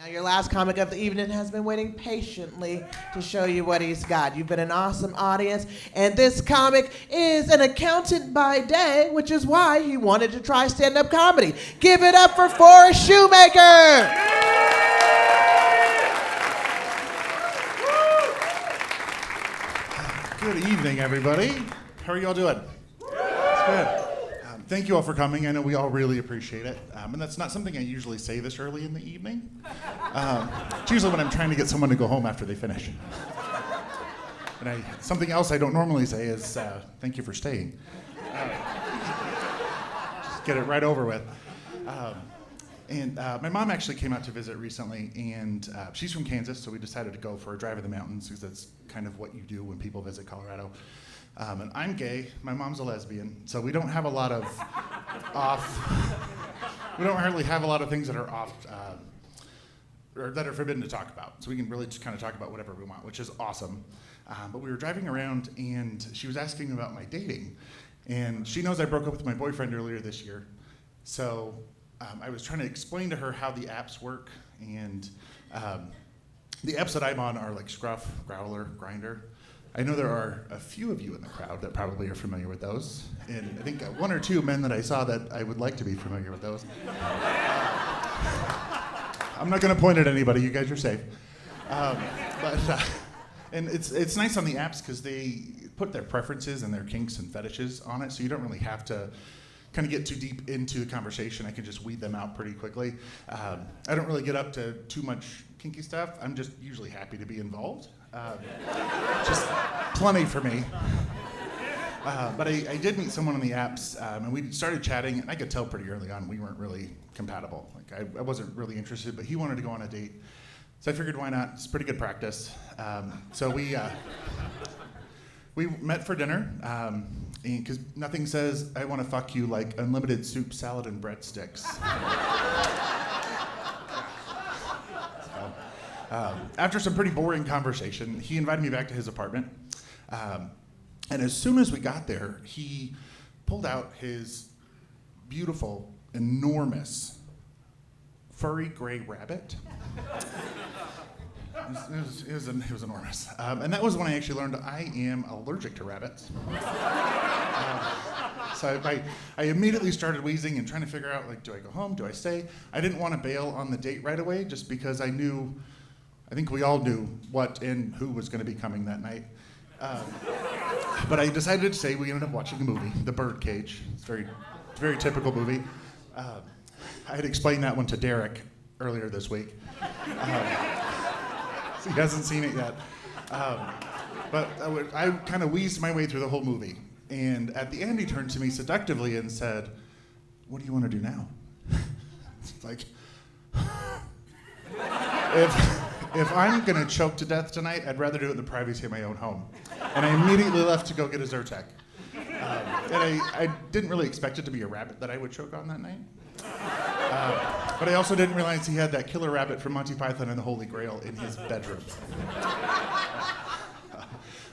Now, your last comic of the evening has been waiting patiently to show you what he's got. You've been an awesome audience, and this comic is an accountant by day, which is why he wanted to try stand-up comedy. Give it up for Forrest Schumaker! Good evening, everybody. How are you all doing? It's good. Thank you all for coming. I know we all really appreciate it. And that's not something I usually say this early in the evening. It's usually when I'm trying to get someone to go home after they finish. And something else I don't normally say is thank you for staying. Just get it right over with. And my mom actually came out to visit recently, and she's from Kansas, so we decided to go for a drive in the mountains because that's kind of what you do when people visit Colorado. And I'm gay, my mom's a lesbian, so we don't have a lot of we don't hardly have a lot of things that are or that are forbidden to talk about. So we can really just kind of talk about whatever we want, which is awesome. But we were driving around, and she was asking about my dating. And she knows I broke up with my boyfriend earlier this year. So I was trying to explain to her how the apps work. And the apps that I'm on are like Scruff, Growler, Grindr. I know there are a few of you in the crowd that probably are familiar with those. And I think one or two men that I saw that I would like to be familiar with those. I'm not going to point at anybody. You guys are safe. And it's nice on the apps because they put their preferences and their kinks and fetishes on it, so you don't really have to kind of get too deep into the conversation. I can just weed them out pretty quickly. I don't really get up to too much kinky stuff. I'm just usually happy to be involved. Just plenty for me. But I did meet someone on the apps, and we started chatting, and I could tell pretty early on we weren't really compatible. Like I wasn't really interested, but he wanted to go on a date. So I figured, why not? It's pretty good practice. So we met for dinner, because nothing says I want to fuck you like unlimited soup, salad, and breadsticks. After some pretty boring conversation, he invited me back to his apartment. And as soon as we got there, he pulled out his beautiful, enormous, furry gray rabbit. It was enormous. And that was when I actually learned I am allergic to rabbits. So I immediately started wheezing and trying to figure out, like, do I go home? Do I stay? I didn't want to bail on the date right away just because I think we all knew what and who was going to be coming that night. But I decided to stay. We ended up watching a movie, The Birdcage. It's a very typical movie. I had explained that one to Derek earlier this week. He hasn't seen it yet. But I kind of wheezed my way through the whole movie. And at the end, he turned to me seductively and said, "What do you want to do now?" It's like, if I'm going to choke to death tonight, I'd rather do it in the privacy of my own home. And I immediately left to go get a Zyrtec. And I didn't really expect it to be a rabbit that I would choke on that night. But I also didn't realize he had that killer rabbit from Monty Python and the Holy Grail in his bedroom.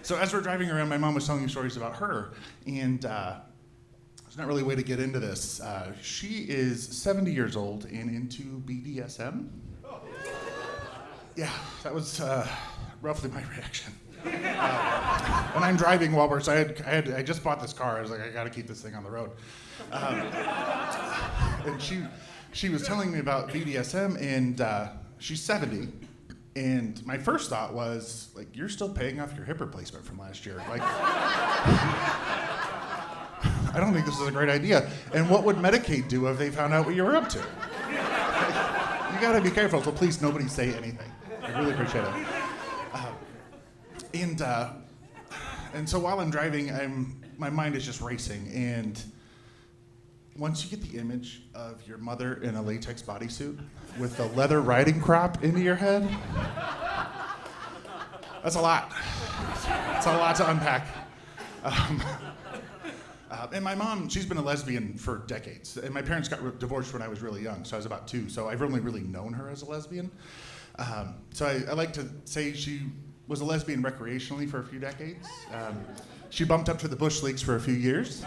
So as we're driving around, my mom was telling me stories about her, and there's not really a way to get into this. She is 70 years old and into BDSM. Yeah, that was roughly my reaction. And I'm driving while so I just bought this car. I was like, I got to keep this thing on the road. And she was telling me about BDSM, and she's 70. And my first thought was, like, you're still paying off your hip replacement from last year. Like, I don't think this is a great idea. And what would Medicaid do if they found out what you were up to? Like, you got to be careful. So please, nobody say anything. I really appreciate it. And so while I'm driving, my mind is just racing. And once you get the image of your mother in a latex bodysuit with the leather riding crop into your head, that's a lot. It's a lot to unpack. And my mom, she's been a lesbian for decades. And my parents got divorced when I was really young, so I was about 2. So I've only really known her as a lesbian. So I like to say she was a lesbian recreationally for a few decades. She bumped up to the Bush Leagues for a few years.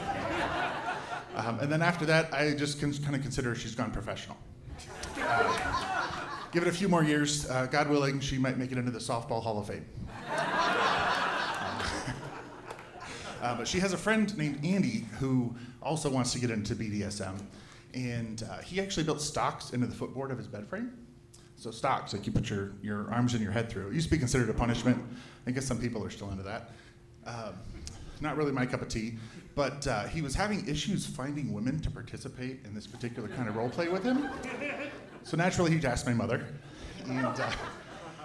And then after that, I just kind of consider she's gone professional. Give it a few more years. God willing, she might make it into the Softball Hall of Fame. But she has a friend named Andy who also wants to get into BDSM. And he actually built stocks into the footboard of his bed frame. So stocks, like you put your arms and your head through. It used to be considered a punishment. I guess some people are still into that. Not really my cup of tea. But he was having issues finding women to participate in this particular kind of role play with him. So naturally, he asked my mother. And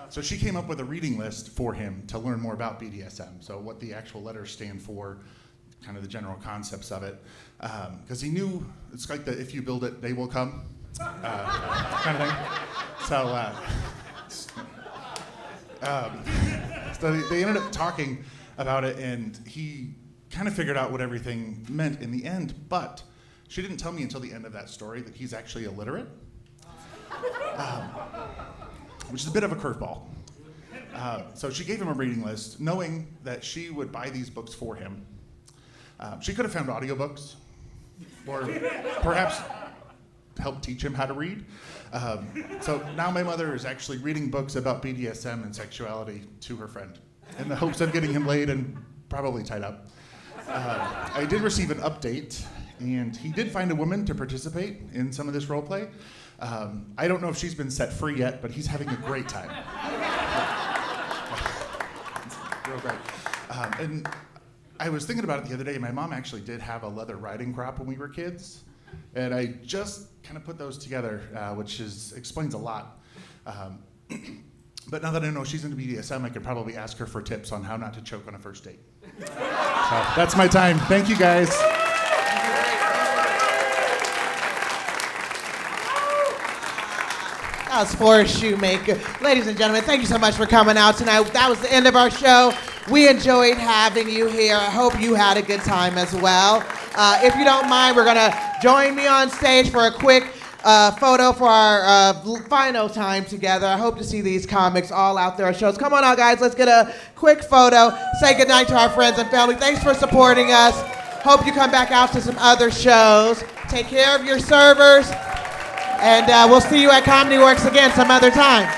so she came up with a reading list for him to learn more about BDSM. So what the actual letters stand for, kind of the general concepts of it. Because he knew it's like the if you build it, they will come kind of thing. So, so they ended up talking about it, and he kind of figured out what everything meant in the end. But she didn't tell me until the end of that story that he's actually illiterate. Which is a bit of a curveball. So she gave him a reading list, knowing that she would buy these books for him. She could have found audiobooks, or perhaps helped teach him how to read. So now my mother is actually reading books about BDSM and sexuality to her friend, in the hopes of getting him laid and probably tied up. I did receive an update, and he did find a woman to participate in some of this role play. I don't know if she's been set free yet, but he's having a great time. Real great. And I was thinking about it the other day. My mom actually did have a leather riding crop when we were kids, and I just kind of put those together, which explains a lot. But now that I know she's into BDSM, I could probably ask her for tips on how not to choke on a first date. So that's my time. Thank you, guys. That was Forrest Schumaker. Ladies and gentlemen, thank you so much for coming out tonight. That was the end of our show. We enjoyed having you here. I hope you had a good time as well. If you don't mind, we're going to join me on stage for a quick photo for our final time together. I hope to see these comics all out there at shows. Come on out, guys. Let's get a quick photo. Say goodnight to our friends and family. Thanks for supporting us. Hope you come back out to some other shows. Take care of your servers. And we'll see you at Comedy Works again some other time.